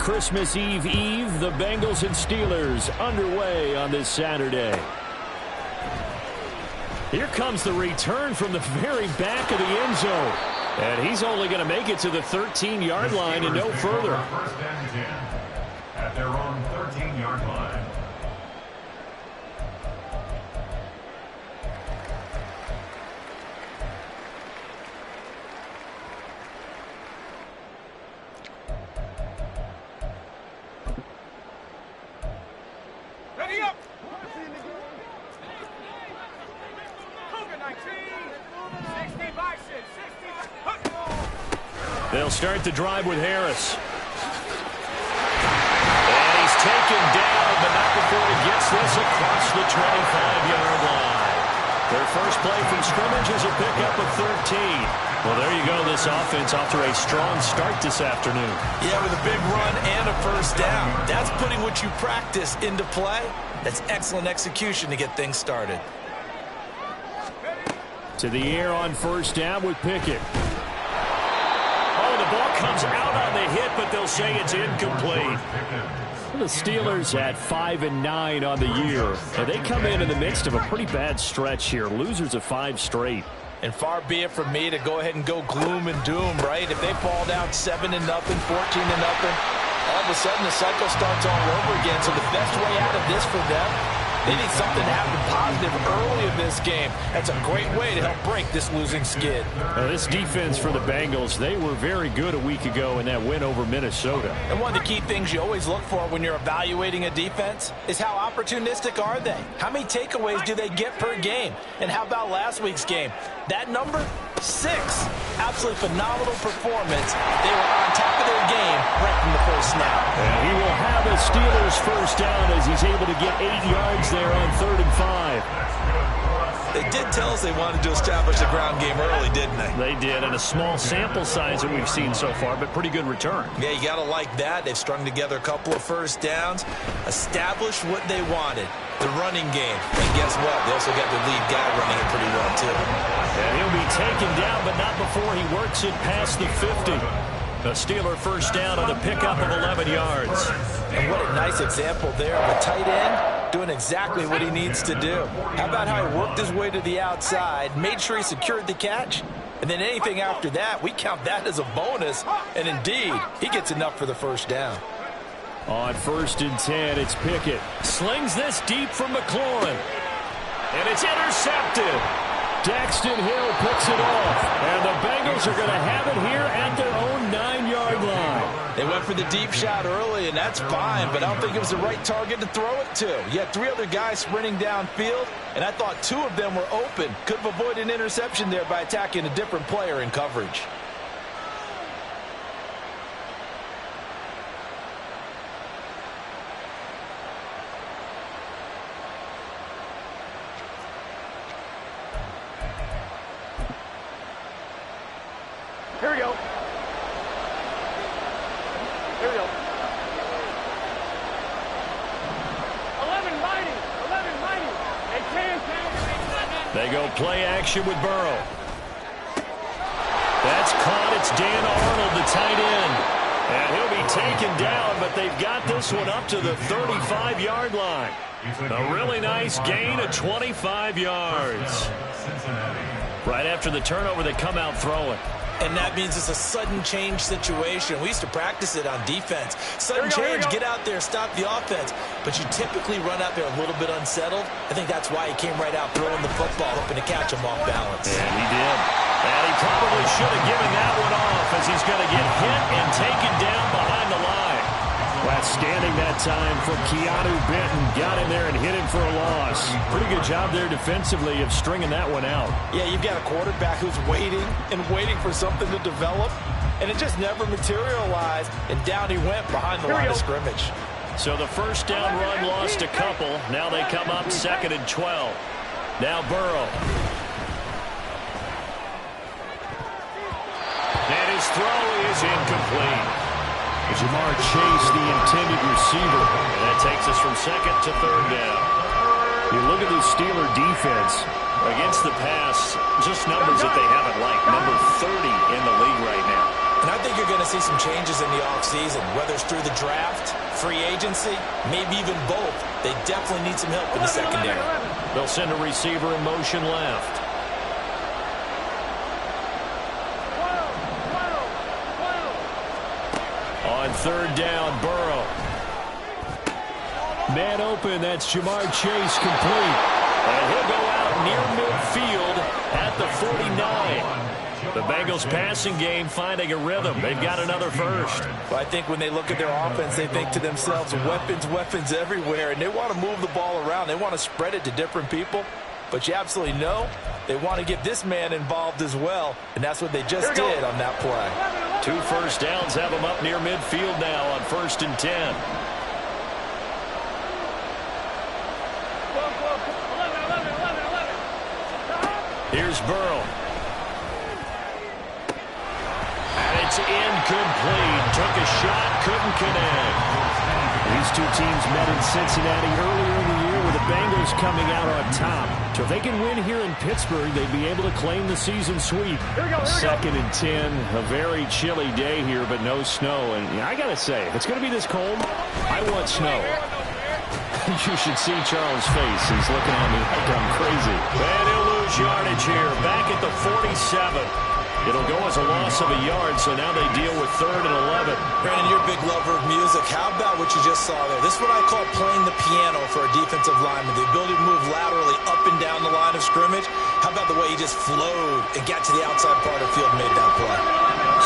Christmas Eve Eve, the Bengals and Steelers underway on this Saturday. Here comes the return from the very back of the end zone. And he's only going to make it to the 13-yard line and no further. First and 10 at their own 13-yard line. Ready up! They'll start the drive with Harris. And he's taken down, but not before he gets this across the 25-yard line. Their first play from scrimmage is a pickup of 13. Well, there you go. This offense off to a strong start this afternoon. Yeah, with a big run and a first down. That's putting what you practice into play. That's excellent execution to get things started. To the air on first down with Pickett. Oh, the ball comes out on the hit, but they'll say it's incomplete. The Steelers at 5-9 on the year. And they come in the midst of a pretty bad stretch here. Losers of 5 straight. And far be it from me to go ahead and go gloom and doom, right? If they fall down 7-0, 14-0, all of a sudden the cycle starts all over again. So the best way out of this for them, they need something to happen positive early in this game. That's a great way to help break this losing skid. This defense for the Bengals, they were very good a week ago in that win over Minnesota. And one of the key things you always look for when you're evaluating a defense is how opportunistic are they? How many takeaways do they get per game? And how about last week's game? That number, 6. Absolutely phenomenal performance. They were on top of their game right from the first snap. And he will have a Steelers first down as he's able to get 8 yards there on 3rd and 5. They did tell us they wanted to establish the ground game early, didn't they? They did, and a small sample size that we've seen so far, but pretty good return. Yeah, you got to like that. They've strung together a couple of first downs, established what they wanted, the running game. And guess what? They also got the lead guy running it pretty well, too. And he'll be taken down, but not before he works it past the 50. A Steeler first down on the pickup of 11 yards. And what a nice example there of a tight end doing exactly what he needs to do. How about how he worked his way to the outside, made sure he secured the catch, and then anything after that, we count that as a bonus. And indeed, he gets enough for the first down. On 1st and 10, it's Pickett. Slings this deep from McLaurin. And it's intercepted. Daxton Hill picks it off. And the Bengals are going to have it here at their own 9-yard line. They went for the deep shot early, and that's fine, but I don't think it was the right target to throw it to. You had 3 other guys sprinting downfield, and I thought 2 of them were open. Could have avoided an interception there by attacking a different player in coverage. Here we go. Here we go. 11 mighty. They can. They go play action with Burrow. That's caught. It's Dan Arnold, the tight end. And he'll be taken down, but they've got this one up to the 35-yard line. A really nice gain of 25 yards. Right after the turnover, they come out throwing. And that means it's a sudden change situation. We used to practice it on defense. Sudden change, get out there, stop the offense. But you typically run out there a little bit unsettled. I think that's why he came right out throwing the football, hoping to catch him off balance. And he did. And he probably should have given that one off as he's going to get hit and taken down behind the line. Outstanding that time from Keanu Benton. Got him there and hit him for a loss. Pretty good job there defensively of stringing that one out. Yeah, you've got a quarterback who's waiting and waiting for something to develop, and it just never materialized, and down he went behind the line of scrimmage. So the first down run lost a couple. Now they come up 2nd and 12. Now Burrow. And his throw is incomplete. Jamar Chase, the intended receiver. And that takes us from 2nd to 3rd down. You look at the Steeler defense against the pass, just numbers that they haven't liked. Number 30 in the league right now. And I think you're going to see some changes in the offseason, whether it's through the draft, free agency, maybe even both. They definitely need some help in the secondary. They'll send a receiver in motion left. On third down, Burrow. Man open, that's Jamar Chase complete. And he'll go out near midfield at the 49. The Bengals passing game finding a rhythm. They've got another first. Well, I think when they look at their offense, they think to themselves, weapons everywhere, and they want to move the ball around. They want to spread it to different people. But you absolutely know they want to get this man involved as well, and that's what they just did on that play. 2 first downs have them up near midfield now on 1st and 10. Here's Burrow. And it's incomplete. Took a shot, couldn't connect. These two teams met in Cincinnati earlier in the year with the Bengals coming out on top. So if they can win here in Pittsburgh, they'd be able to claim the season sweep. 2nd and 10, a very chilly day here, but no snow. And I got to say, if it's going to be this cold, I want snow. You should see Charles' face. He's looking at me like I'm crazy. And he'll lose yardage here, back at the 47. It'll go as a loss of a yard, so now they deal with 3rd and 11. Brandon, you're a big lover of music. How about what you just saw there? This is what I call playing the piano for a defensive lineman, the ability to move laterally up and down the line of scrimmage. How about the way he just flowed and got to the outside part of the field and made that play?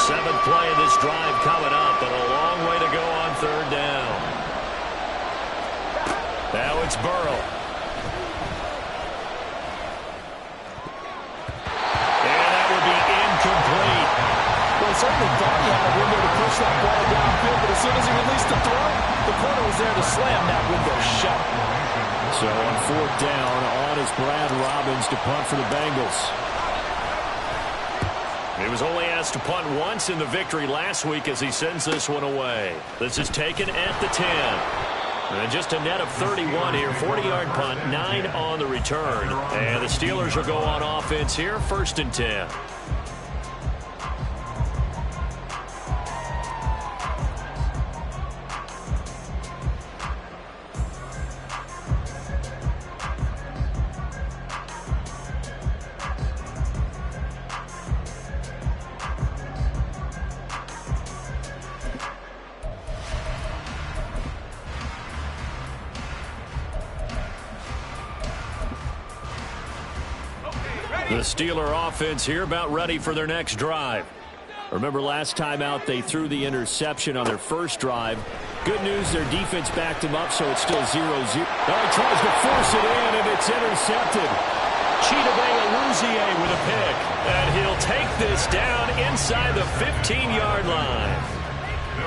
7th play of this drive coming up, but a long way to go on 3rd down. Now it's Burrow. Complete. Well, he certainly thought he had a window to push that ball downfield, but as soon as he released the throw, the corner was there to slam that window shut. So on 4th down, on is Brad Robbins to punt for the Bengals. He was only asked to punt once in the victory last week as he sends this one away. This is taken at the 10. And just a net of 31 here, 40-yard punt, 9 on the return. And the Steelers will go on offense here, 1st and 10. The Steeler offense here about ready for their next drive. Remember last time out they threw the interception on their first drive. Good news, their defense backed him up, so it's still 0-0. Now he tries to force it in, and it's intercepted. Chidobe Awuzie with a pick. And he'll take this down inside the 15-yard line.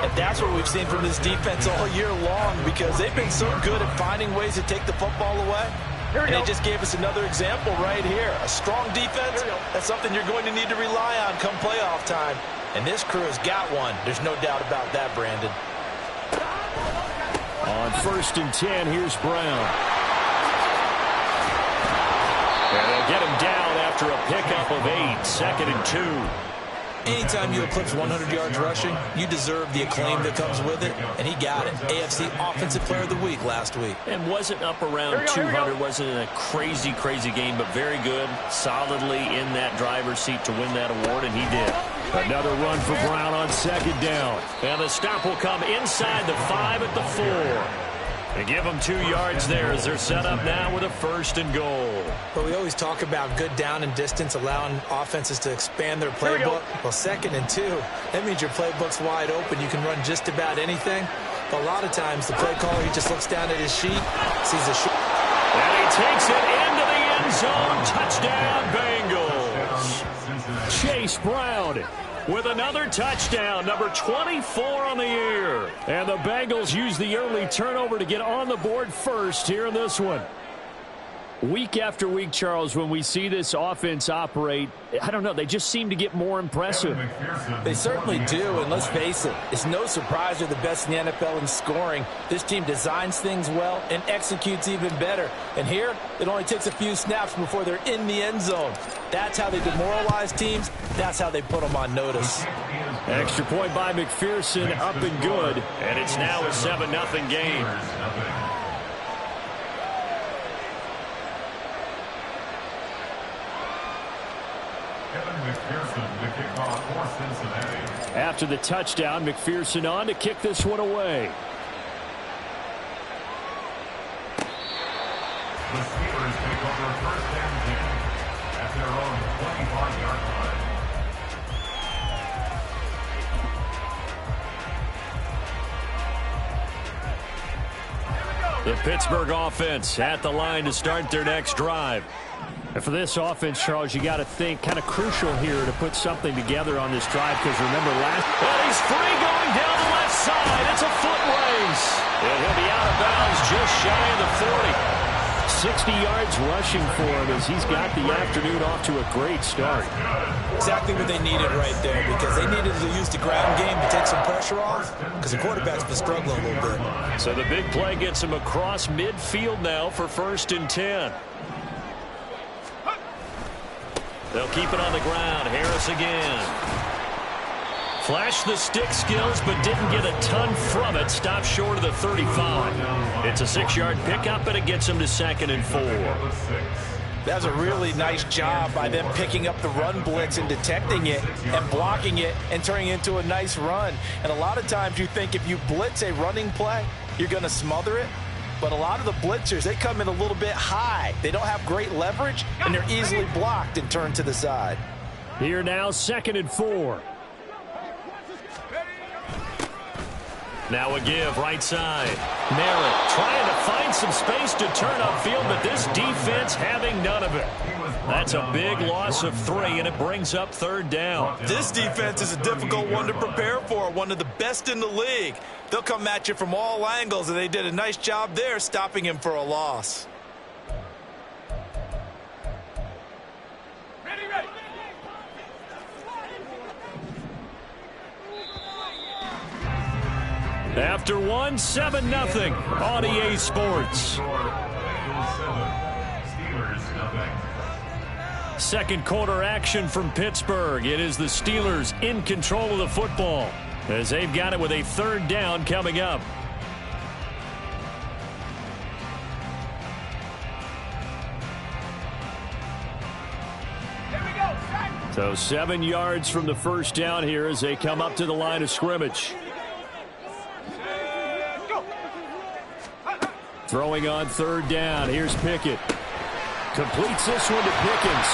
And that's what we've seen from this defense all year long, because they've been so good at finding ways to take the football away. And they just gave us another example right here. A strong defense, that's something you're going to need to rely on come playoff time. And this crew has got one. There's no doubt about that, Brandon. On 1st and 10, here's Brown. And they'll get him down after a pickup of 8, 2nd and 2. Anytime you eclipse 100 yards rushing, you deserve the acclaim that comes with it, and he got it. AFC Offensive Player of the Week last week. And wasn't up around 200, wasn't a crazy game, but very good, solidly in that driver's seat to win that award, and he did. Another run for Brown on 2nd down. And the stop will come inside the 5 at the 4. They give them 2 yards there as they're set up now with a 1st and goal. But we always talk about good down and distance, allowing offenses to expand their playbook. Well, 2nd and 2, that means your playbook's wide open. You can run just about anything. But a lot of times, the play caller, he just looks down at his sheet, sees a shot. And he takes it into the end zone. Touchdown, Bengals. Chase Brown with another touchdown, number 24 on the year. And the Bengals use the early turnover to get on the board first here in this one. Week after week, Charles, when we see this offense operate, I don't know, they just seem to get more impressive. They certainly do, and let's face it, it's no surprise they're the best in the NFL in scoring. This team designs things well and executes even better. And here, it only takes a few snaps before they're in the end zone. That's how they demoralize teams. That's how they put them on notice. Extra point by McPherson, up and good. And it's now a 7-0 game. Kevin McPherson to kick off for Cincinnati. After the touchdown, McPherson on to kick this one away. The Steelers take over first and 10 at their own 25-yard line. The Pittsburgh offense at the line to start their next drive. And for this offense, Charles, you got to think kind of crucial here to put something together on this drive, because remember last... Well, he's free going down the left side. It's a foot race. And he'll be out of bounds just shy of the 40. 60 yards rushing for him as he's got the afternoon off to a great start. Exactly what they needed right there, because they needed to use the ground game to take some pressure off, because the quarterback's been struggling a little bit. So the big play gets him across midfield now for 1st and 10. They'll keep it on the ground. Harris again. Flashed the stick skills, but didn't get a ton from it. Stopped short of the 35. It's a 6-yard pickup, and it gets him to 2nd and 4. That's a really nice job by them picking up the run blitz and detecting it and blocking it and turning it into a nice run. And a lot of times you think if you blitz a running play, you're going to smother it. But a lot of the blitzers, they come in a little bit high. They don't have great leverage, and they're easily blocked and turned to the side. Here now, 2nd and 4. Now a give, right side. Merritt trying to find some space to turn upfield, but this defense having none of it. That's a big loss of 3, and it brings up 3rd down. This defense is a difficult one to prepare for, one of the best in the league. They'll come at you from all angles, and they did a nice job there stopping him for a loss. After 7-0 on EA Sports. Second quarter action from Pittsburgh. It is the Steelers in control of the football as they've got it with a 3rd down coming up. So 7 yards from the 1st down here as they come up to the line of scrimmage. Throwing on 3rd down. Here's Pickett. Completes this one to Pickens.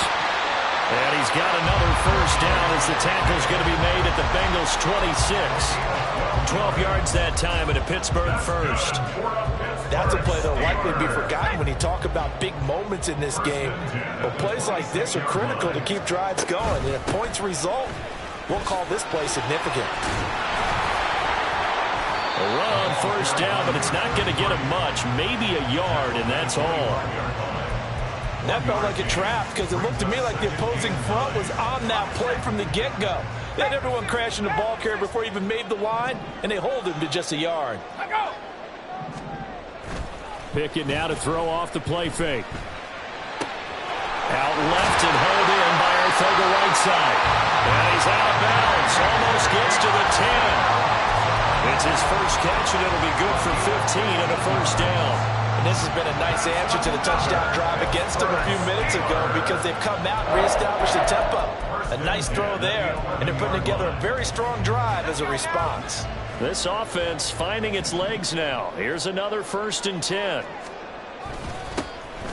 And he's got another 1st down as the tackle's going to be made at the Bengals 26. 12 yards that time and a Pittsburgh 1st. That's a play that'll likely be forgotten when you talk about big moments in this game. But plays like this are critical to keep drives going. And if points result, we'll call this play significant. A run on 1st down, but it's not going to get him much. Maybe a yard, and that's all. That felt like a trap because it looked to me like the opposing front was on that play from the get-go. They had everyone crashing the ball carrier before he even made the line, and they hold him to just a yard. Pickett now to throw off the play fake. Out left and held in by Arthur right side. And he's out of bounds. Almost gets to the 10. It's his first catch, and it'll be good for 15 and a 1st down. And this has been a nice answer to the touchdown drive against them a few minutes ago because they've come out and reestablished the tempo. A nice throw there, and they're putting together a very strong drive as a response. This offense finding its legs now. Here's another 1st and 10.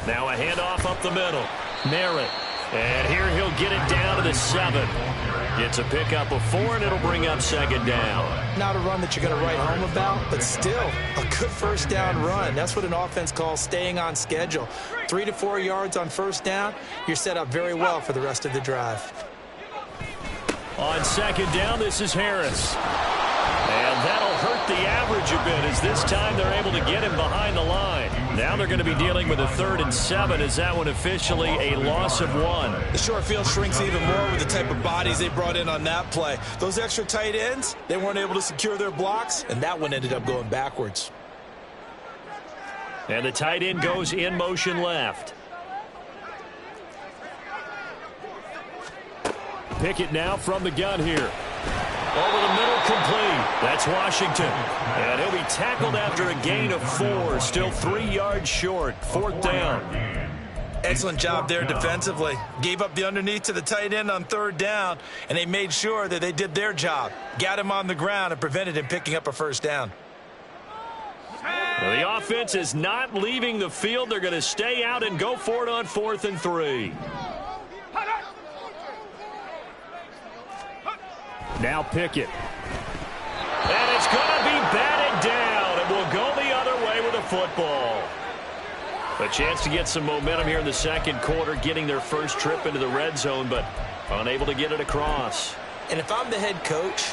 Now a handoff up the middle. Merritt. And here he'll get it down to the 7. It's a pickup of 4, and it'll bring up 2nd down. Not a run that you're going to write home about, but still a good 1st down run. That's what an offense calls staying on schedule. 3 to 4 yards on 1st down, you're set up very well for the rest of the drive. On 2nd down, this is Harris. And that'll hurt the average a bit as this time they're able to get him behind the line. Now they're going to be dealing with a 3rd and 7 as that one officially a loss of 1. The short field shrinks even more with the type of bodies they brought in on that play. Those extra tight ends, they weren't able to secure their blocks, and that one ended up going backwards. And the tight end goes in motion left. Pickett now from the gun here. Over the middle, complete. That's Washington. And he'll be tackled after a gain of 4. Still 3 yards short. 4th down. Excellent job there defensively. Gave up the underneath to the tight end on 3rd down, and they made sure that they did their job. Got him on the ground and prevented him picking up a 1st down. Well, the offense is not leaving the field. They're going to stay out and go for it on 4th and 3. Now Pickett. And it's going to be batted down, and we'll go the other way with the football. A chance to get some momentum here in the 2nd quarter, getting their first trip into the red zone, but unable to get it across. And if I'm the head coach,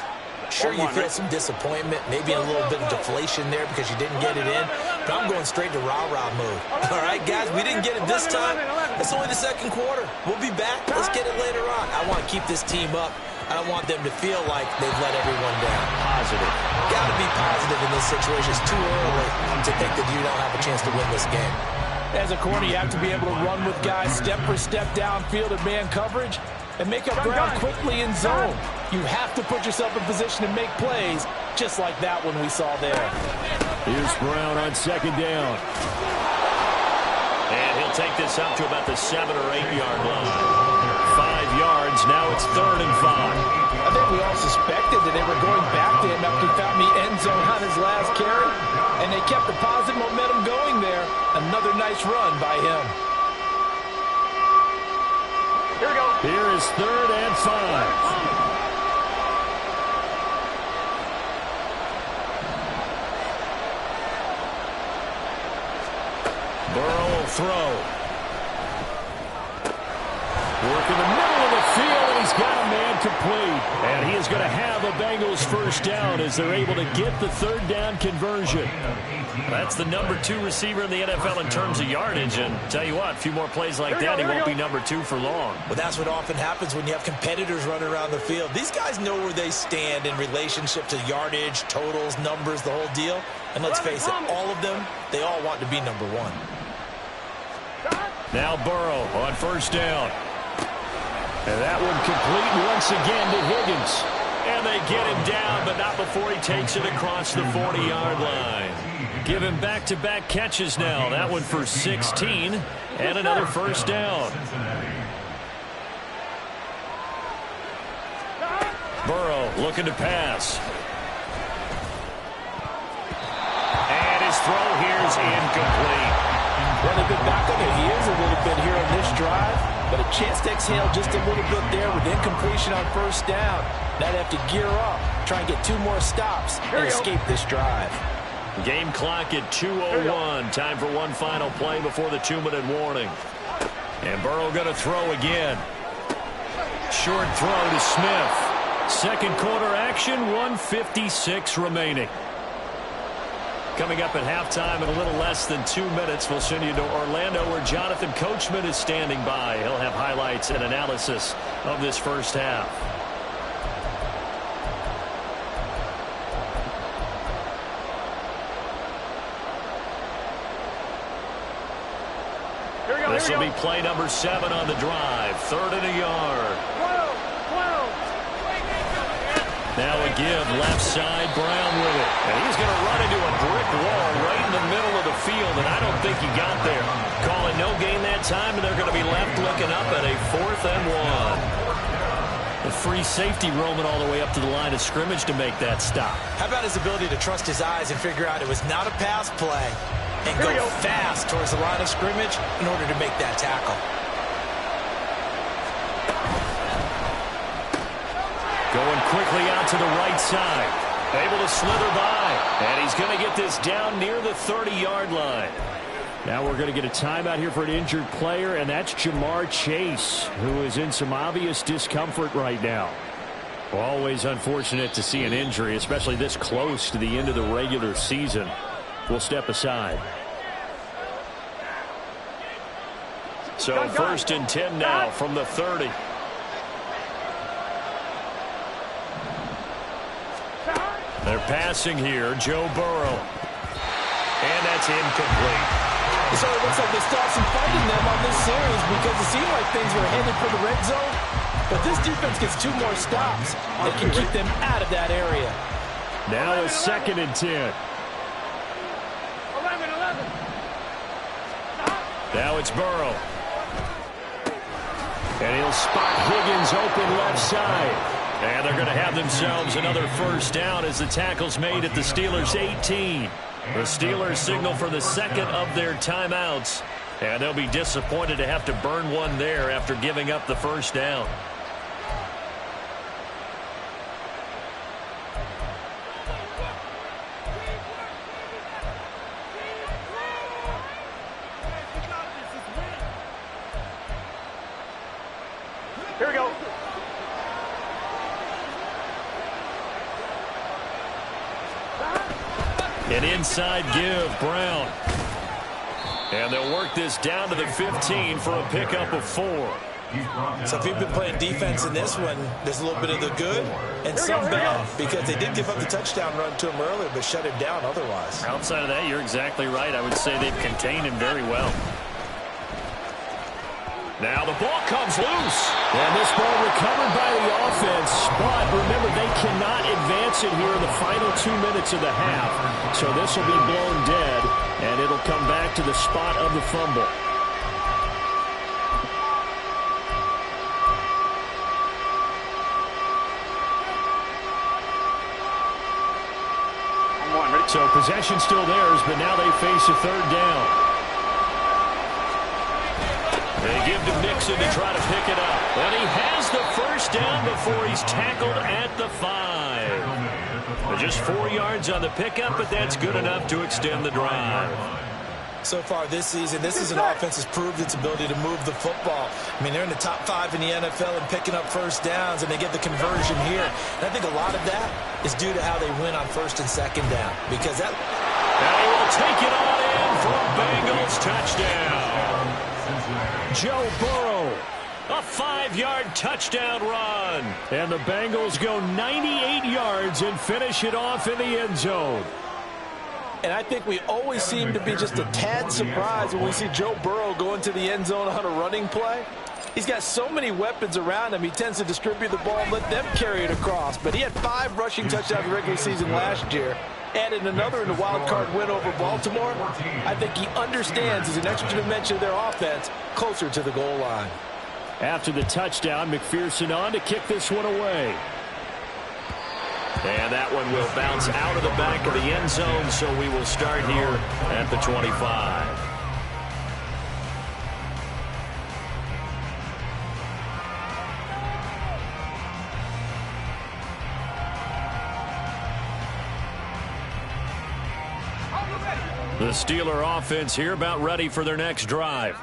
sure, you feel some disappointment, maybe a little bit of deflation there because you didn't get it in, but I'm going straight to rah-rah mode. All right, guys, we didn't get it this time. It's only the 2nd quarter. We'll be back. Let's get it later on. I want to keep this team up. I don't want them to feel like they've let everyone down. Positive. Got to be positive in this situation. It's too early to think that you don't have a chance to win this game. As a corner, you have to be able to run with guys step for step downfield in man coverage and make up ground quickly in zone. You have to put yourself in position to make plays, just like that one we saw there. Here's Brown on 2nd down. And he'll take this up to about the 7 or 8 yard line. 5 yards, now it's 3rd and 5. I think we all suspected that they were going back to him after he found the end zone on his last carry, and they kept the positive momentum going there. Another nice run by him. Here we go. Here is 3rd and 5. Burrow will throw. Work in the middle of the field, and he's got a man complete. And he is going to have a Bengals 1st down as they're able to get the 3rd down conversion. That's the number 2 receiver in the NFL in terms of yardage. And tell you what, a few more plays like that, he won't be number 2 for long. Well, that's what often happens when you have competitors running around the field. These guys know where they stand in relationship to yardage, totals, numbers, the whole deal. And let's face it, all of them, they all want to be number 1. Now Burrow on 1st down. And that one complete once again to Higgins. And they get him down, but not before he takes it across the 40-yard line. Give him back-to-back catches now. That one for 16 and another 1st down. Burrow looking to pass. And his throw here is incomplete. Well, they've been back on their heels a little bit here on this drive, but a chance to exhale just a little bit there with incompletion on 1st down. Now they have to gear up, try and get 2 more stops, and escape this drive. Game clock at 2:01. Time for one final play before the 2-minute warning. And Burrow going to throw again. Short throw to Smith. 2nd quarter action, 1:56 remaining. Coming up at halftime in a little less than 2 minutes, we'll send you to Orlando where Jonathan Coachman is standing by. He'll have highlights and analysis of this 1st half. This will be play number 7 on the drive. 3rd and a yard. Now a give, left side, Brown with it. And he's going to run into a brick wall right in the middle of the field, and I don't think he got there. Calling no gain that time, and they're going to be left looking up at a 4th and 1. The free safety roaming all the way up to the line of scrimmage to make that stop. How about his ability to trust his eyes and figure out it was not a pass play and go fast towards the line of scrimmage in order to make that tackle. Going quickly out to the right side. Able to slither by. And he's going to get this down near the 30-yard line. Now we're going to get a timeout here for an injured player, and that's Jamar Chase, who is in some obvious discomfort right now. Always unfortunate to see an injury, especially this close to the end of the regular season. We'll step aside. So 1st and 10 now from the 30. They're passing here, Joe Burrow. And that's incomplete. It sort of looks like they stopped some fighting them on this series because it seemed like things were headed for the red zone. But this defense gets 2 more stops. They can keep them out of that area. Now a 2nd and 10. 11. Now it's Burrow. And he'll spot Higgins open left side. And they're going to have themselves another first down as the tackle's made at the Steelers' 18. The Steelers signal for the 2nd of their timeouts. And they'll be disappointed to have to burn one there after giving up the first down. Here we go. An inside give, Brown. And they'll work this down to the 15 for a pickup of 4. So if you've been playing defense in this one, there's a little bit of the good and some bad, because they did give up the touchdown run to him earlier but shut him down otherwise. Outside of that, you're exactly right. I would say they've contained him very well. Now the ball comes loose. And this ball recovered by the offense. But remember, they cannot advance it here in the final 2 minutes of the half. So this will be blown dead, and it'll come back to the spot of the fumble. So possession still theirs, but now they face a 3rd down. They give to Mixon to try to pick it up. And he has the first down before he's tackled at the 5. But just 4 yards on the pickup, but that's good enough to extend the drive. So far this season, this is an offense that's proved its ability to move the football. I mean, they're in the top 5 in the NFL in picking up first downs, and they get the conversion here. And I think a lot of that is due to how they win on 1st and 2nd down. Because that... And he will take it on in for a Bengals touchdown. Joe Burrow, a 5-yard touchdown run. And the Bengals go 98 yards and finish it off in the end zone. And I think we always seem to be just a tad surprised when we see Joe Burrow go into the end zone on a running play. He's got so many weapons around him. He tends to distribute the ball and let them carry it across. But he had 5 rushing touchdowns in the regular season last year. Added another in the wild card win over Baltimore. I think he understands as an extra dimension of their offense closer to the goal line. After the touchdown, McPherson on to kick this one away. And that one will bounce out of the back of the end zone, so we will start here at the 25. The Steeler offense here about ready for their next drive.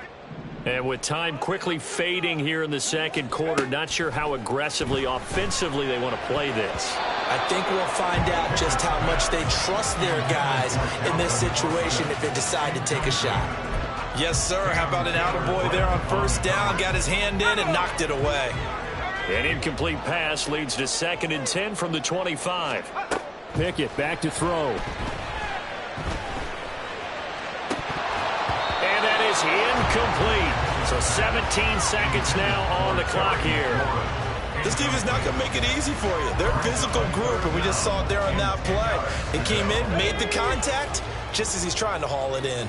And with time quickly fading here in the 2nd quarter, not sure how aggressively, offensively they want to play this. I think we'll find out just how much they trust their guys in this situation if they decide to take a shot. Yes, sir. How about an attaboy there on 1st down? Got his hand in and knocked it away. An incomplete pass leads to 2nd and 10 from the 25. Pickett back to throw. And that is incomplete. So 17 seconds now on the clock here. This team is not going to make it easy for you. They're a physical group, and we just saw it there on that play. It came in, made the contact, just as he's trying to haul it in.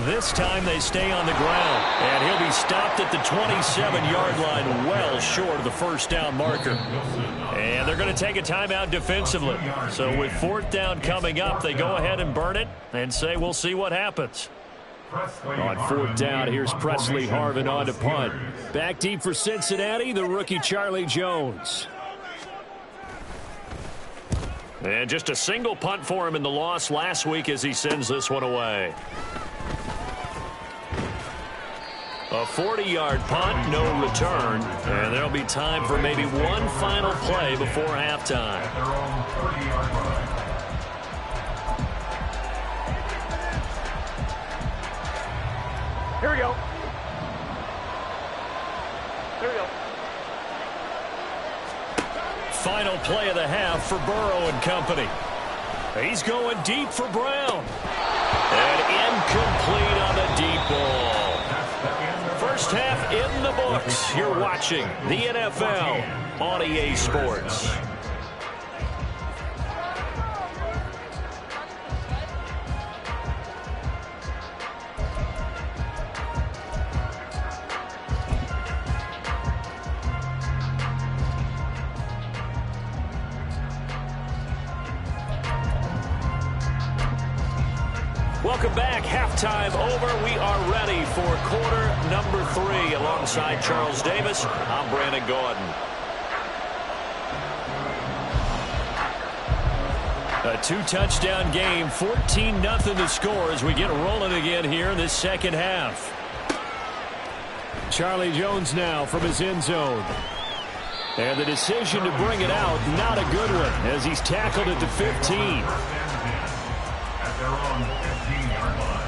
This time they stay on the ground, and he'll be stopped at the 27-yard line, well short of the first down marker. And they're going to take a timeout defensively. So with 4th down coming up, they go ahead and burn it and say we'll see what happens. On 4th down, here's Presley Harvin on to punt. Back deep for Cincinnati, the rookie Charlie Jones. And just a single punt for him in the loss last week as he sends this one away. A 40-yard punt, no return. And there'll be time for maybe one final play before halftime. Here we go. Here we go. Final play of the half for Burrow and company. He's going deep for Brown. And incomplete on the deep ball. First First half in the books. You're watching the NFL on EA Sports. Welcome back. Halftime over. We are ready for quarter number 3. Alongside Charles Davis, I'm Brandon Gaudin. A 2-touchdown game, 14-0 to score as we get rolling again here in this second half. Charlie Jones now from his end zone. And the decision to bring it out, not a good one, as he's tackled at the 15. At their own 15-yard line.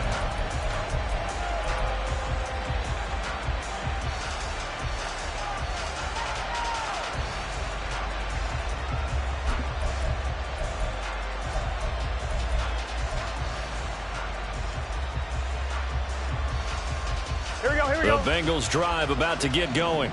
Here we go, here we go. The Bengals drive about to get going.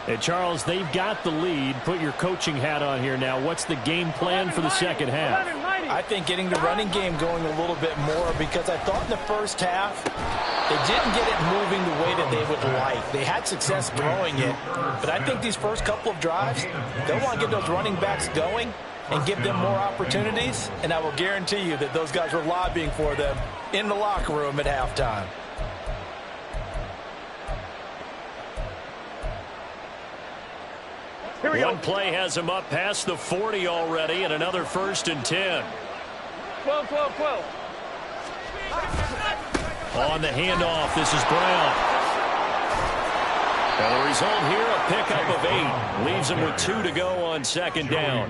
Hey, Charles, they've got the lead. Put your coaching hat on here now. What's the game plan for the second half? I think getting the running game going a little bit more, because I thought in the first half they didn't get it moving the way that they would like. They had success throwing it, but I think these first couple of drives, they'll want to get those running backs going and give them more opportunities, and I will guarantee you that those guys were lobbying for them in the locker room at halftime. Here we go. One play has him up past the 40 already, and another 1st and 10. 12, 12, 12. On the handoff, this is Brown. And the result here, a pickup of 8. Leaves him with 2 to go on second down.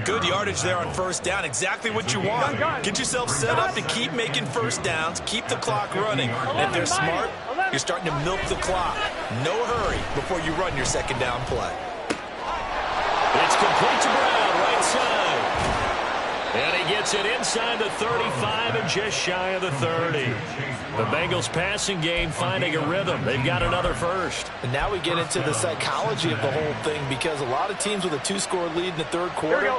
Good yardage there on first down. Exactly what you want. Get yourself set up to keep making first downs. Keep the clock running. And if they're smart, you're starting to milk the clock. No hurry before you run your second down play. It's complete to Brown, right side. And he gets it inside the 35 and just shy of the 30. The Bengals passing game finding a rhythm. They've got another first. And now we get into the psychology of the whole thing, because a lot of teams with a 2-score lead in the third quarter,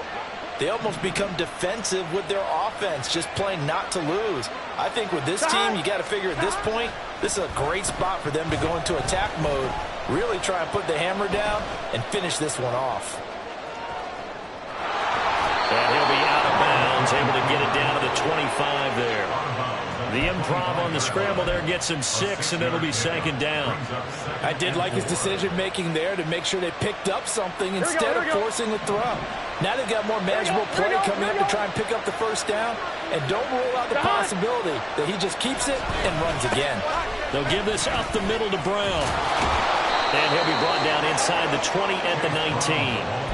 they almost become defensive with their offense, just playing not to lose. I think with this team, you got to figure at this point, this is a great spot for them to go into attack mode, really try and put the hammer down and finish this one off. And he'll be out of bounds, able to get it down to the 25 there. The improv on the scramble there gets him 6, and it'll be second down. I did like his decision-making there to make sure they picked up something instead of forcing the throw. Now they've got more manageable play coming up to try and pick up the first down, and don't rule out the possibility that he just keeps it and runs again. They'll give this up the middle to Brown. And he'll be brought down inside the 20 at the 19.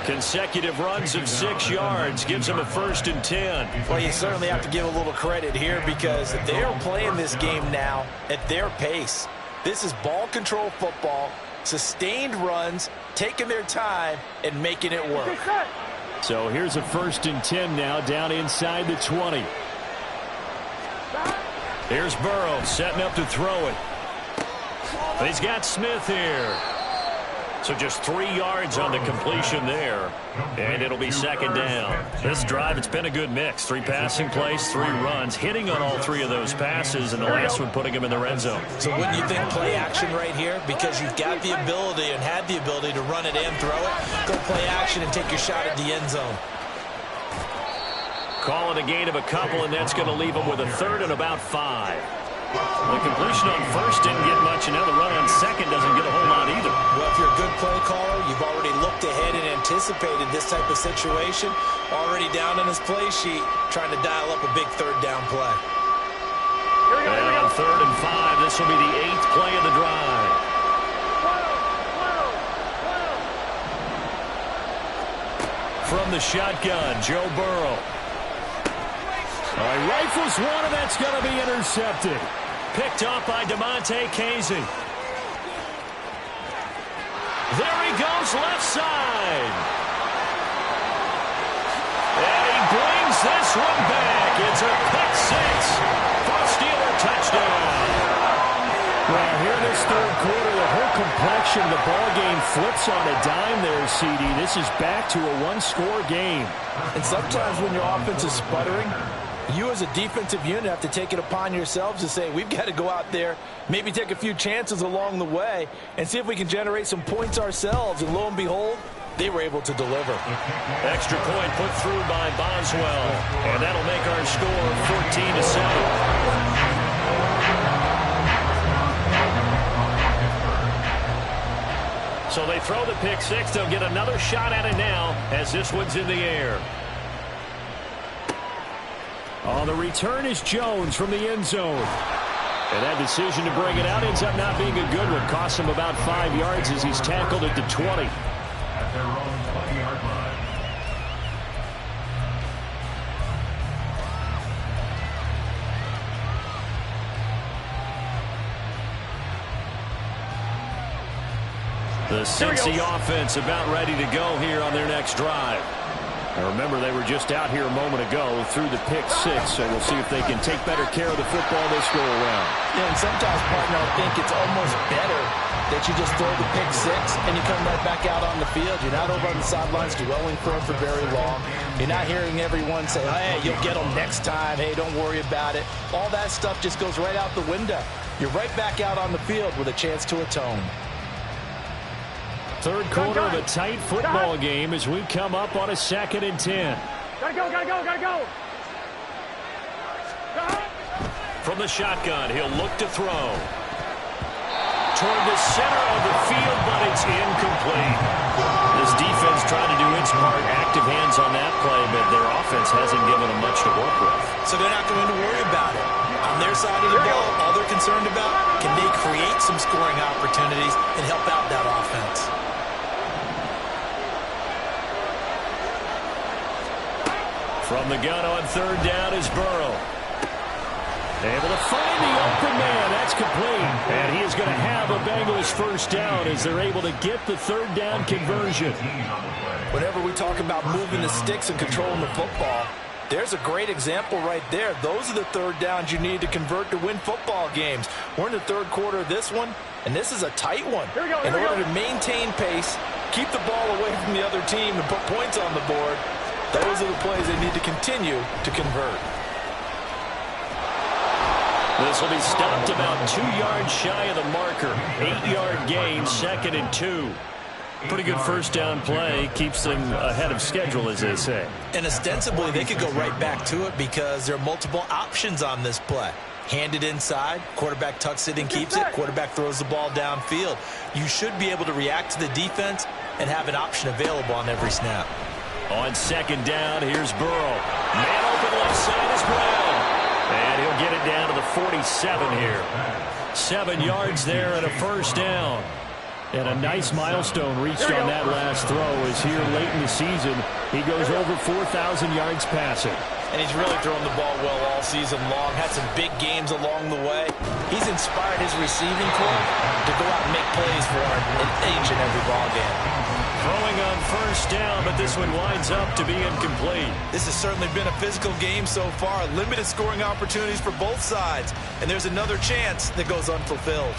Consecutive runs of 6 yards gives him a 1st and 10. Well, you certainly have to give a little credit here, because they are playing this game now at their pace. This is ball control football, sustained runs, taking their time and making it work. So here's a 1st and 10 now, down inside the 20. Here's Burrow setting up to throw it. But he's got Smith here. So just 3 yards on the completion there. And it'll be second down. This drive, it's been a good mix. 3 passing plays, 3 runs, hitting on all 3 of those passes, and the last one putting him in the red zone. So wouldn't you think play action right here? Because you've got the ability and had the ability to run it and throw it. Go play action and take your shot at the end zone. Call it a gain of a couple, and that's going to leave him with a 3rd and about 5. The completion on 1st didn't get much, and now the run on 2nd doesn't get a whole lot either. Well, if you're a good play caller, you've already looked ahead and anticipated this type of situation. Already down in his play sheet, trying to dial up a big 3rd down play. And on 3rd and 5, this will be the 8th play of the drive. From the shotgun, Joe Burrow. All right, rifles one, and that's going to be intercepted. Picked up by Damontae Kazee. There he goes, left side. And he brings this one back. It's a pick 6 for a Steeler touchdown. Well, here this third quarter, the whole complexion of the ball game flips on a dime there, CD. This is back to a one-score game. And sometimes when your offense is sputtering, you as a defensive unit have to take it upon yourselves to say, we've got to go out there, maybe take a few chances along the way, and see if we can generate some points ourselves. And lo and behold, they were able to deliver. Extra point put through by Boswell. And that'll make our score 14-7. So they throw the pick six. They'll get another shot at it now as this one's in the air. On the return is Jones from the end zone. And that decision to bring it out ends up not being a good one. Costs him about 5 yards as he's tackled at the 20. At their own 20-yard line. The Cincy offense about ready to go here on their next drive. Now remember, they were just out here a moment ago through the pick six, so we'll see if they can take better care of the football this go around. Yeah, and sometimes, partner, I think it's almost better that you just throw the pick six and you come right back out on the field. You're not over on the sidelines dwelling for it for very long. You're not hearing everyone say, hey, you'll get them next time. Hey, don't worry about it. All that stuff just goes right out the window. You're right back out on the field with a chance to atone. Third quarter of a tight football game as we come up on a 2nd and 10. Gotta go, gotta go, gotta go. From the shotgun, he'll look to throw. Toward the center of the field, but it's incomplete. This defense trying to do its part. Active hands on that play, but their offense hasn't given them much to work with. So they're not going to worry about it. On their side of the ball, all they're concerned about, can they create some scoring opportunities and help out that offense? From the gun on 3rd down is Burrow. Able to find the open man. That's complete. And he is going to have a Bengals first down as they're able to get the 3rd down conversion. Whenever we talk about moving the sticks and controlling the football, there's a great example right there. Those are the 3rd downs you need to convert to win football games. We're in the 3rd quarter of this one, and this is a tight one. In order to maintain pace, keep the ball away from the other team, and put points on the board, those are the plays they need to continue to convert. This will be stopped about 2 yards shy of the marker. 8-yard gain, 2nd and 2. Pretty good first down play. Keeps them ahead of schedule, as they say. And ostensibly, they could go right back to it because there are multiple options on this play. Hand it inside, quarterback tucks it and keeps it, quarterback throws the ball downfield. You should be able to react to the defense and have an option available on every snap. On 2nd down, here's Burrow. Man open left side is Brown. And he'll get it down to the 47 here. 7 yards there and a first down. And a nice milestone reached on that last throw as here late in the season, he goes over 4,000 yards passing. And he's really thrown the ball well all season long. Had some big games along the way. He's inspired his receiving corps to go out and make plays for him in each and every ball game. Throwing on first down, but this one winds up to be incomplete. This has certainly been a physical game so far. Limited scoring opportunities for both sides. And there's another chance that goes unfulfilled.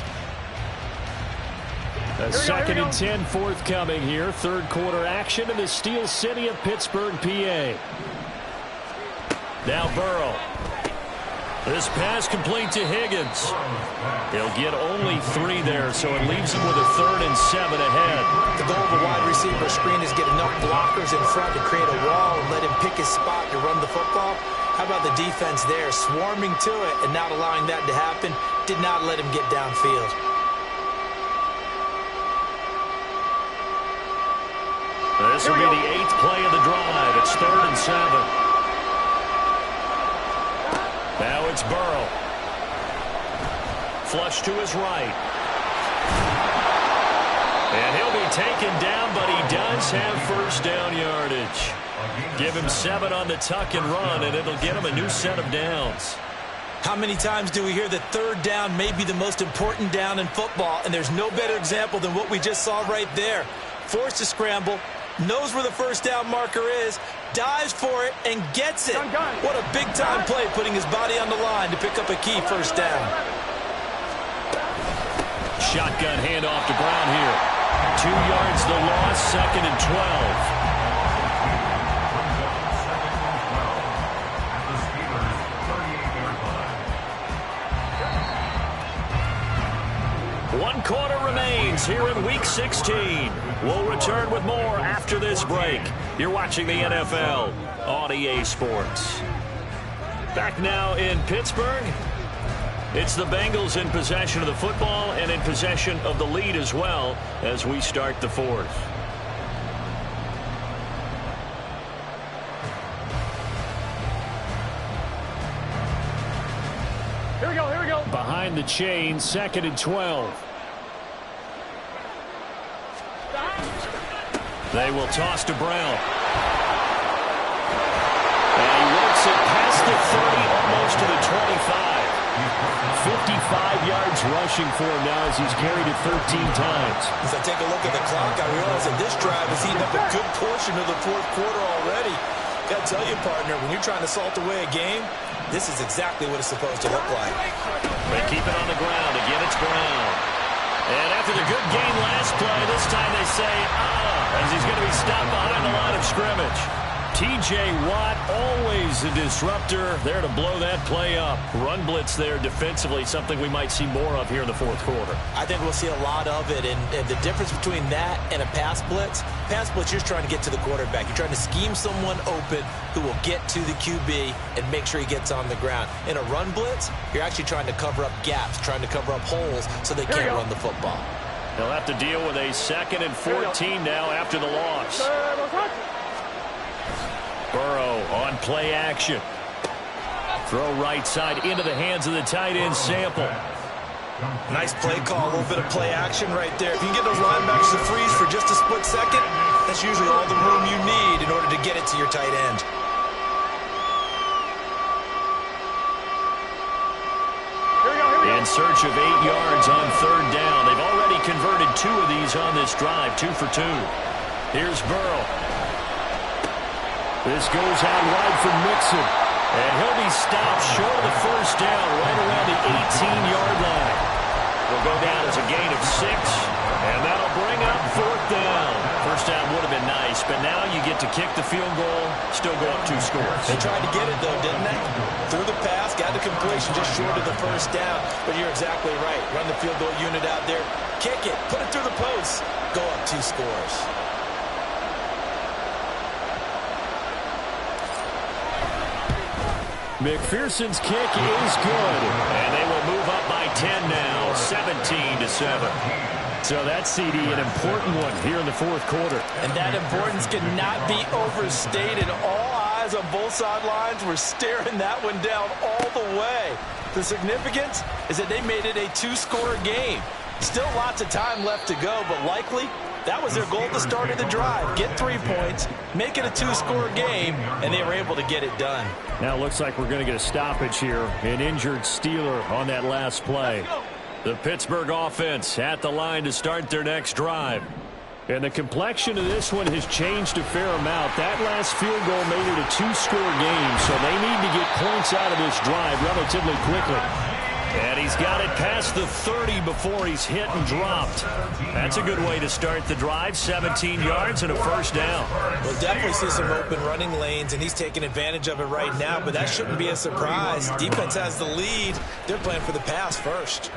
A 2nd and 10 forthcoming here. 3rd quarter action in the Steel City of Pittsburgh, PA. Now Burrow. This pass complete to Higgins. He'll get only 3 there, so it leaves him with a 3rd and 7 ahead. The goal of a wide receiver screen is get enough blockers in front to create a wall and let him pick his spot to run the football. How about the defense there, swarming to it and not allowing that to happen? Did not let him get downfield. This will be the 8th play of the drive. It's 3rd and 7. Now it's Burrow. Flush to his right. And he'll be taken down, but he does have first down yardage. Give him 7 on the tuck and run, and it'll get him a new set of downs. How many times do we hear that 3rd down may be the most important down in football, and there's no better example than what we just saw right there. Forced to scramble, knows where the first down marker is, dives for it, and gets it. What a big-time play, putting his body on the line to pick up a key first down. shotgun handoff to Brown here. 2 yards the loss, 2nd and 12. One quarter remains here in Week 16. We'll return with more after this break. You're watching the NFL on EA Sports. Back now in Pittsburgh. It's the Bengals in possession of the football and in possession of the lead as well as we start the 4th. Here we go, here we go. Behind the chain, 2nd and 12. They will toss to Brown. And he works it past the 30, almost to the 25. 55 yards rushing for him now as he's carried it 13 times. As I take a look at the clock, I realize that this drive has eaten up a good portion of the 4th quarter already. Got to tell you, partner, when you're trying to salt away a game, this is exactly what it's supposed to look like. They keep it on the ground. Again, it's Brown. And after the good game last play, this time they say, as he's going to be stopped behind the line of scrimmage. T.J. Watt, always a disruptor, there to blow that play up. Run blitz there defensively, something we might see more of here in the 4th quarter. I think we'll see a lot of it, and the difference between that and a pass blitz, you're just trying to get to the quarterback. You're trying to scheme someone open who will get to the QB and make sure he gets on the ground. In a run blitz, you're actually trying to cover up gaps, trying to cover up holes so they can't run the football. They'll have to deal with a 2nd and 14 now after the loss. Burrow on play action. Throw right side into the hands of the tight end, Sample. Nice play call, a little bit of play action right there. If you can get those linebackers to freeze for just a split second, that's usually all the room you need in order to get it to your tight end. In search of 8 yards on 3rd down. They've already converted 2 of these on this drive, 2 for 2. Here's Burrow. This goes out wide for Mixon. And he'll be stopped short of the 1st down right around the 18-yard line. Will go down as a gain of 6. And that'll bring up 4th down. 1st down would have been nice, but now you get to kick the field goal, still go up 2 scores. They tried to get it, though, didn't they? Threw the pass, got the completion just short of the 1st down. But you're exactly right. Run the field goal unit out there. Kick it. Put it through the post. Go up 2 scores. McPherson's kick is good, and they will move up by 10 now, 17-7. So that CD, an important one here in the 4th quarter. And that importance cannot be overstated. All eyes on both sidelines were staring that one down all the way. The significance is that they made it a 2-score game. Still lots of time left to go, but likely that was their goal at the start of the drive. Get 3 points, make it a 2-score game, and they were able to get it done. Now it looks like we're going to get a stoppage here. An injured Steeler on that last play. The Pittsburgh offense at the line to start their next drive. And the complexion of this one has changed a fair amount. That last field goal made it a 2-score game, so they need to get points out of this drive relatively quickly. And he's got it past the 30 before he's hit and dropped. That's a good way to start the drive. 17 yards and a 1st down. We'll definitely see some open running lanes, and he's taking advantage of it right now, but that shouldn't be a surprise. Defense has the lead. They're playing for the pass first.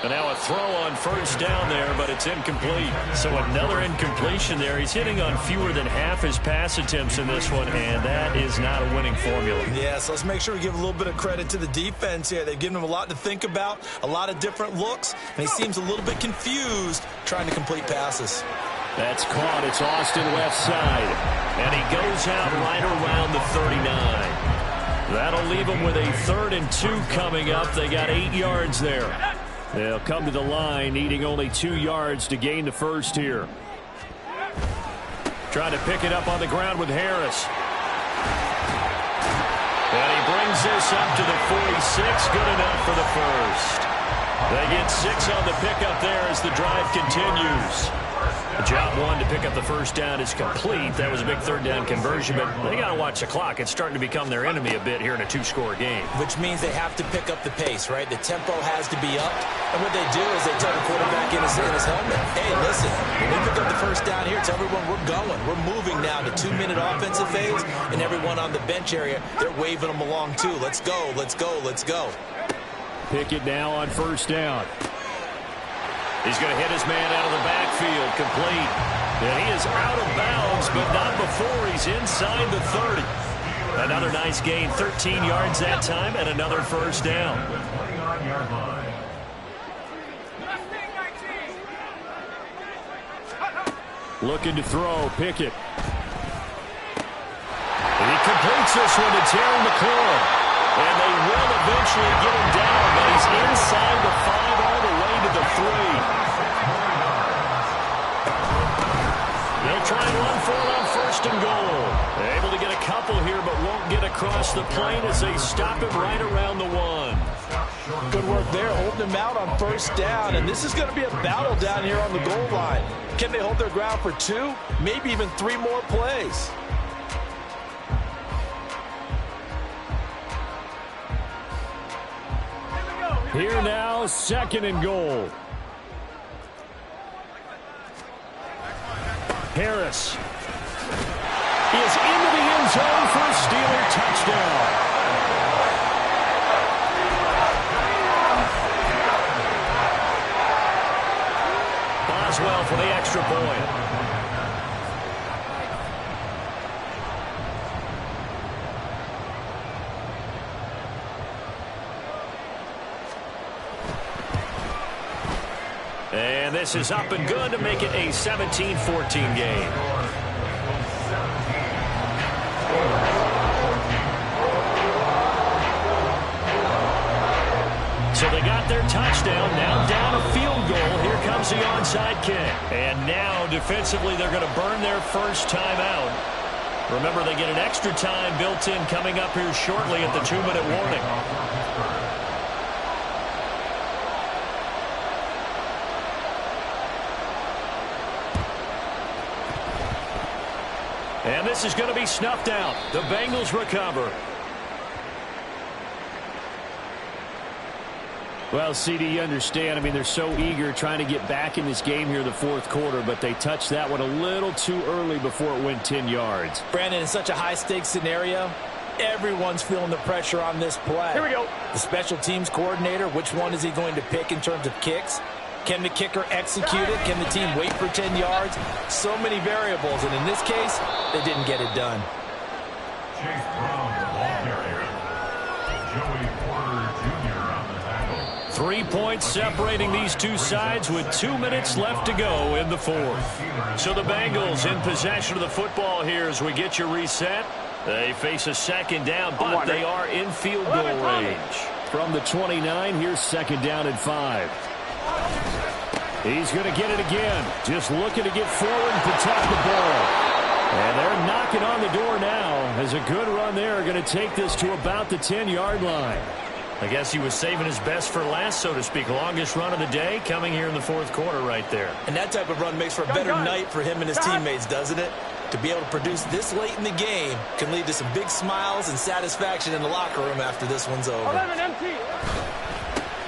And now a throw on 1st down there, but it's incomplete. So another incompletion there. He's hitting on fewer than half his pass attempts in this one, and that is not a winning formula. Yeah, so let's make sure we give a little bit of credit to the defense here. They've given him a lot to think about, a lot of different looks, and he seems a little bit confused trying to complete passes. That's caught. It's Austin left side, and he goes out right around the 39. That'll leave him with a 3rd and 2 coming up. They got 8 yards there. They'll come to the line, needing only 2 yards to gain the 1st here. Trying to pick it up on the ground with Harris. And he brings this up to the 46. Good enough for the 1st. They get 6 on the pickup there as the drive continues. Job one to pick up the first down is complete. That was a big third down conversion, but they got to watch the clock. It's starting to become their enemy a bit here in a two-score game. Which means they have to pick up the pace, right? The tempo has to be up. And what they do is they tell the quarterback in his helmet, hey, listen, when we pick up the first down here, tell everyone we're going. We're moving now to 2-minute offensive phase, and everyone on the bench area, they're waving them along too. Let's go, let's go, let's go. Pickett now on first down. He's going to hit his man out of the backfield, complete. And he is out of bounds, but not before he's inside the 30. Another nice gain, 13 yards that time, and another first down. Looking to throw, Pickett. And he completes this one to Terry McLaurin. And they will eventually get him down, but he's inside the 5 all the way to the 3. They'll try and run for it on first and goal. They're able to get a couple here, but won't get across the plane as they stop it right around the 1. Good work there, holding them out on first down. And this is going to be a battle down here on the goal line. Can they hold their ground for 2, maybe even 3 more plays? Here now, second and goal. Harris is into the end zone for a Steeler touchdown. Boswell for the extra point. And this is up and good to make it a 17-14 game. So they got their touchdown, now down a field goal. Here comes the onside kick. And now defensively they're going to burn their first time out. Remember, they get an extra time built in coming up here shortly at the 2-minute warning. And this is going to be snuffed out. The Bengals recover. Well, CD, you understand. I mean, they're so eager trying to get back in this game here in the fourth quarter, but they touched that one a little too early before it went 10 yards. Brandon, in such a high-stakes scenario, everyone's feeling the pressure on this play. Here we go. The special teams coordinator, which one is he going to pick in terms of kicks? Can the kicker execute it? Can the team wait for 10 yards? So many variables, and in this case, they didn't get it done. Chase Brown, the ball carrier. Joey Porter Jr. on the tackle. 3 points separating these two sides with 2 minutes left to go in the fourth. So the Bengals in possession of the football here as we get you reset. They face a second down, but they are in field goal range. From the 29, here's second down and 5. He's going to get it again. Just looking to get forward and protect the ball. And they're knocking on the door now as a good run there are going to take this to about the 10-yard line. I guess he was saving his best for last, so to speak. Longest run of the day coming here in the fourth quarter right there. And that type of run makes for a better night for him and his teammates, doesn't it? To be able to produce this late in the game can lead to some big smiles and satisfaction in the locker room after this one's over. 11 empty.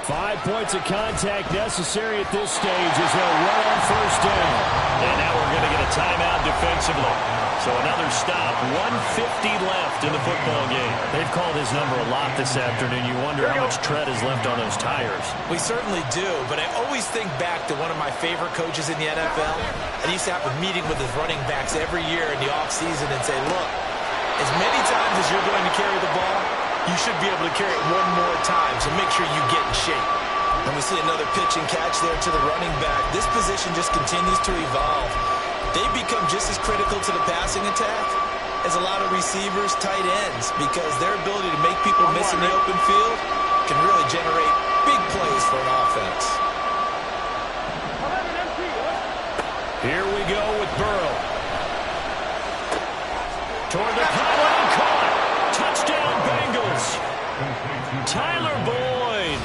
5 points of contact necessary at this stage as they'll run on first down. And now we're going to get a timeout defensively. So another stop, 1:50 left in the football game. They've called his number a lot this afternoon. You wonder how much tread is left on those tires. We certainly do, but I always think back to one of my favorite coaches in the NFL. And he used to have a meeting with his running backs every year in the offseason and say, look, as many times as you're going to carry the ball, you should be able to carry it one more time, so make sure you get in shape. And we see another pitch and catch there to the running back. This position just continues to evolve. They become just as critical to the passing attack as a lot of receivers, tight ends, because their ability to make people miss in the open field can really generate big plays for an offense. 11 empty. Here we go with Burrow. Toward the pylon, caught. Touchdown, Bengals. Tyler Boyd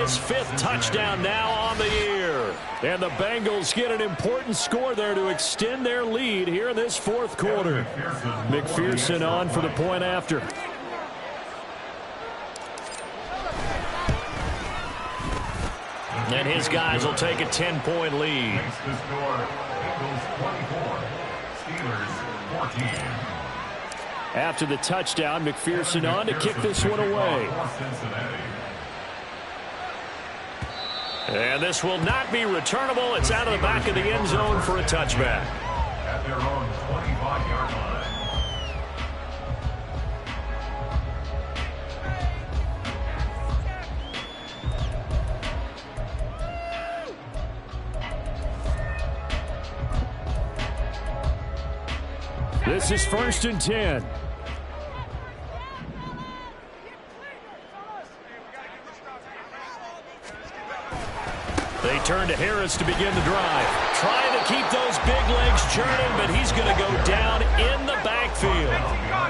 his 5th touchdown now on the year. And the Bengals get an important score there to extend their lead here in this 4th quarter. McPherson on for the point after. And his guys will take a 10-point lead. Makes the score Bengals 24, Steelers 14. After the touchdown, McPherson on to kick this one away. And this will not be returnable. It's out of the back of the end zone for a touchback. At their own 25-yard line. This is 1st and 10. They turn to Harris to begin the drive. Trying to keep those big legs churning, but he's going to go down in the backfield.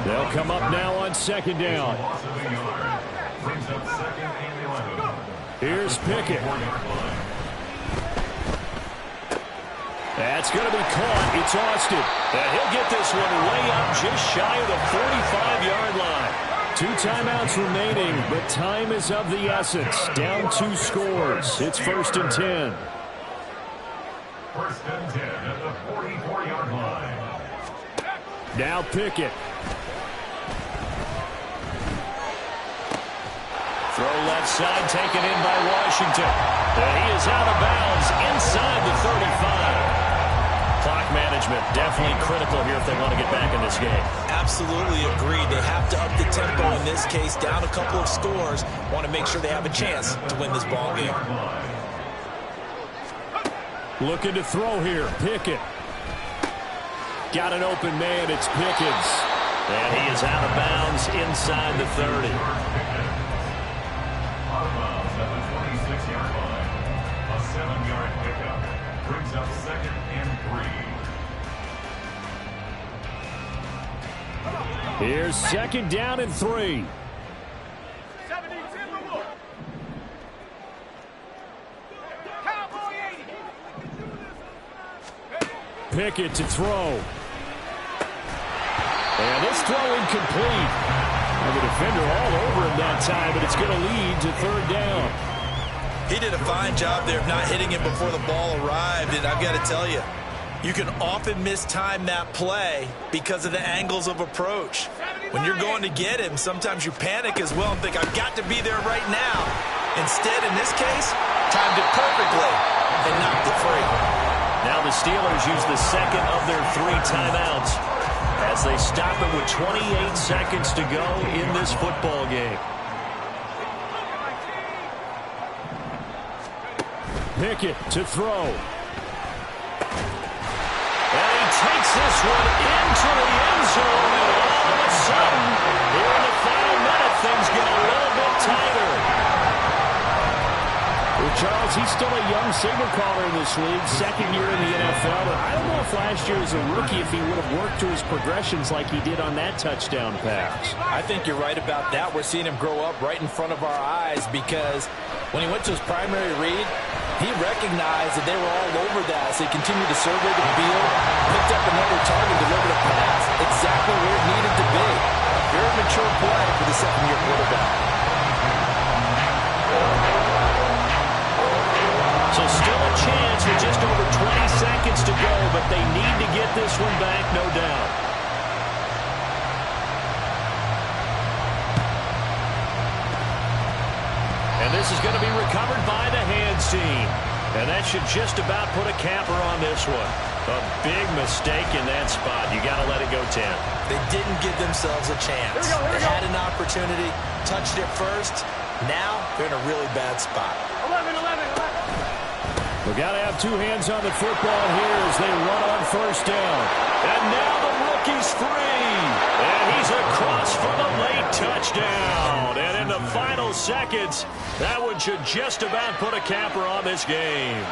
They'll come up now on 2nd down. Here's Pickett. That's going to be caught. It's Austin. And he'll get this one way up just shy of the 45-yard line. 2 timeouts remaining, but time is of the essence. Down 2 scores. It's 1st and 10. 1st and 10 at the 44-yard line. Now Pickett. Throw left side, taken in by Washington. And he is out of bounds inside the 35. Clock management definitely critical here if they want to get back in this game. Absolutely agreed. They have to up the tempo in this case, down a couple of scores. Want to make sure they have a chance to win this ball game. Looking to throw here. Pickett. Got an open man. It's Pickens. And he is out of bounds inside the 30. Out of bounds at the 26-yard line. A 7-yard pickup brings up 2nd and 3. Here's 2nd down and 3. Pickett to throw. And this throw incomplete. And the defender all over him that time, but it's going to lead to 3rd down. He did a fine job there of not hitting him before the ball arrived, and I've got to tell you, you can often mistime that play because of the angles of approach. When you're going to get him, sometimes you panic as well and think, I've got to be there right now. Instead, in this case, timed it perfectly and knocked it free. Now the Steelers use the 2nd of their 3 timeouts as they stop it with 28 seconds to go in this football game. Pickett to throw. And he takes this one into the end zone, and all of a sudden, here in the final minute, things get a little bit tighter. Well, Charles, he's still a young signal caller in this league, 2nd year in the NFL. But I don't know if last year as a rookie, if he would have worked through his progressions like he did on that touchdown pass. I think you're right about that. We're seeing him grow up right in front of our eyes because when he went to his primary read, he recognized that they were all over that, so he continued to survey the field, picked up another target, delivered a pass exactly where it needed to be. Very mature play for the 2nd-year quarterback. So still a chance with just over 20 seconds to go, but they need to get this one back, no doubt. And this is going to be recovered by the hands team. And that should just about put a capper on this one. A big mistake in that spot. You got to let it go 10. They didn't give themselves a chance. They had an opportunity, touched it first. Now they're in a really bad spot. 11. We've got to have 2 hands on the football here as they run on 1st down. And now the rookie's free. And he's across for the late touchdown. And in the final seconds, that one should just about put a capper on this game.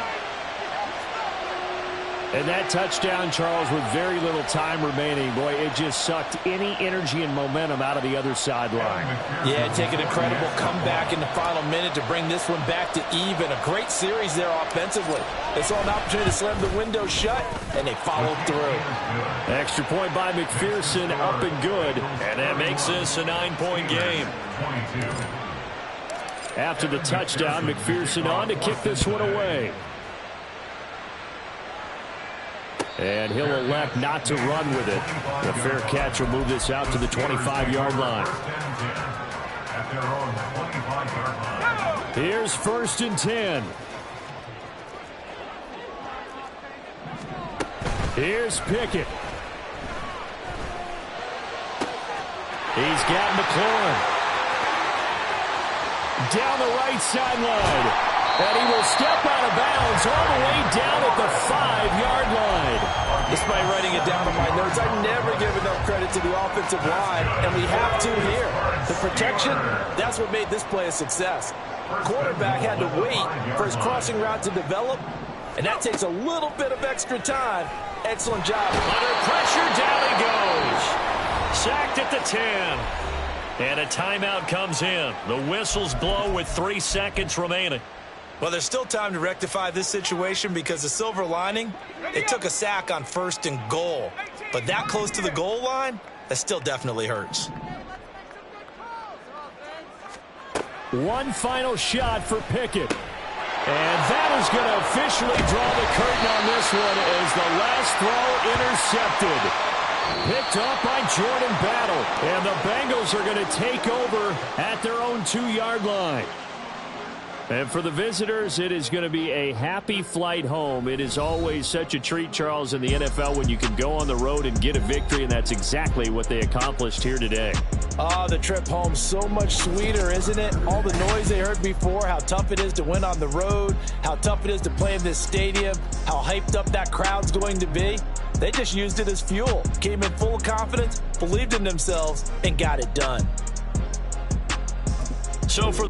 And that touchdown, Charles, with very little time remaining, boy, it just sucked any energy and momentum out of the other sideline. Yeah, take an incredible comeback in the final minute to bring this one back to even. A great series there offensively. They saw an opportunity to slam the window shut, and they followed through. Extra point by McPherson, up and good. And that makes this a 9-point game. After the touchdown, McPherson on to kick this one away. And he'll elect not to run with it. The fair catch will move this out to the 25-yard line. Here's 1st and 10. Here's Pickett. He's got McLaurin. Down the right sideline. And he will step out of bounds all the way down at the 5-yard line. Despite writing it down on my notes, I never give enough credit to the offensive line, and we have to here. The protection, that's what made this play a success. Quarterback had to wait for his crossing route to develop, and that takes a little bit of extra time. Excellent job. Under pressure, down he goes. Sacked at the 10. And a timeout comes in. The whistles blow with 3 seconds remaining. Well, there's still time to rectify this situation because the silver lining, it took a sack on 1st and goal. But that close to the goal line, that still definitely hurts. One final shot for Pickett. And that is going to officially draw the curtain on this one as the last throw intercepted. Picked up by Jordan Battle. And the Bengals are going to take over at their own 2-yard line. And for the visitors, it is going to be a happy flight home. It is always such a treat, Charles, in the NFL when you can go on the road and get a victory, and that's exactly what they accomplished here today. The trip home so much sweeter, isn't it? All the noise they heard before, how tough it is to win on the road, how tough it is to play in this stadium, how hyped up that crowd's going to be. They just used it as fuel, came in full of confidence, believed in themselves, and got it done. So for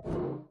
Bye.